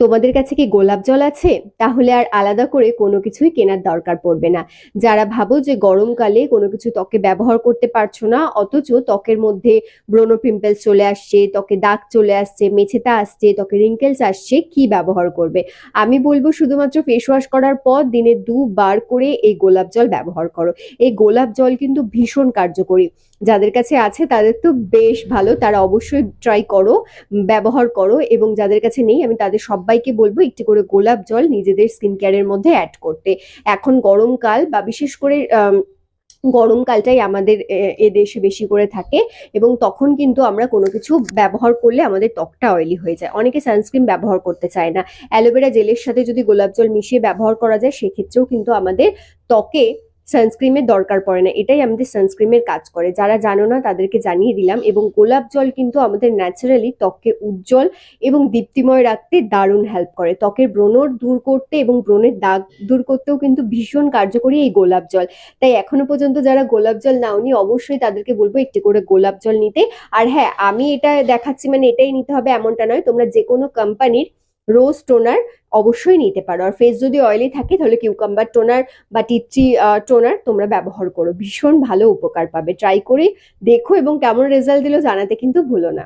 তোমাদের কাছে কি গোলাপ জল আছে? তাহলে আর আলাদা করে কোনো কিছুই কেনার দরকার পড়বে না। যারা ভাবো যে গরমকালে কোনো কিছু ত্বকে ব্যবহার করতে পারছো না, অথচ ত্বকের মধ্যে ব্রণ পিম্পলস চলে আসছে, ত্বকে দাগ চলে আসছে, মেছেতা আসছে, ত্বকে রিঙ্কেলস আসছে, কি ব্যবহার করবে? আমি বলবো শুধুমাত্র ফেস ওয়াশ করার পর দিনে 2 বার করে এই গোলাপ জল ব্যবহার করো। এই গোলাপ জল কিন্তু ভীষণ কার্যকরী। যাদের কাছে আছে তাদের তো বেশ ভালো, তারা অবশ্যই ট্রাই করো, ব্যবহার করো। এবং যাদের কাছে নেই আমি তাদের সবাইকে বলবো একটু করে গোলাপ জল নিজেদের স্কিন কেয়ারের মধ্যে অ্যাড করতে। এখন গরমকাল বা বিশেষ করে গরমকালটাই আমাদের এদেশে বেশি করে থাকে, এবং তখন কিন্তু আমরা কোনো কিছু ব্যবহার করলে আমাদের ত্বকটা অয়েলি হয়ে যায়। অনেকে সানস্ক্রিন ব্যবহার করতে চায় না। অ্যালোভেরা জেলের সাথে যদি গোলাপ জল মিশিয়ে ব্যবহার করা যায় সেক্ষেত্রেও কিন্তু আমাদের ত্বকে সানস্ক্রিনের দরকার পড়ে না। এটাই আমাদের সানস্ক্রিনের কাজ করে। যারা জানো না তাদেরকে জানিয়ে দিলাম। এবং গোলাপ জল কিন্তু আমাদের ন্যাচারালি ত্বককে উজ্জ্বল এবং দীপ্তিময় রাখতে দারুণ হেল্প করে। ত্বকের ব্রণ দূর করতে এবং ব্রণের দাগ দূর করতেও কিন্তু ভীষণ কার্যকরী এই গোলাপ জল। তাই এখনো পর্যন্ত যারা গোলাপ জল নাওনি অবশ্যই তাদেরকে বলবো একটি করে গোলাপ জল নিতে। আর হ্যাঁ, আমি এটা দেখাচ্ছি মানে এটাই নিতে হবে এমনটা নয়, তোমরা যে কোনো কোম্পানির রোজ টোনার অবশ্যই নিতে পারো। আর ফেস যদি অয়েলি থাকে তাহলে কিউকাম্বার টোনার বা টি ট্রি টোনার তোমরা ব্যবহার করো, ভীষণ ভালো উপকার পাবে। ট্রাই করে দেখো এবং কেমন রেজাল্ট দিলো জানাতে কিন্তু ভুলো না।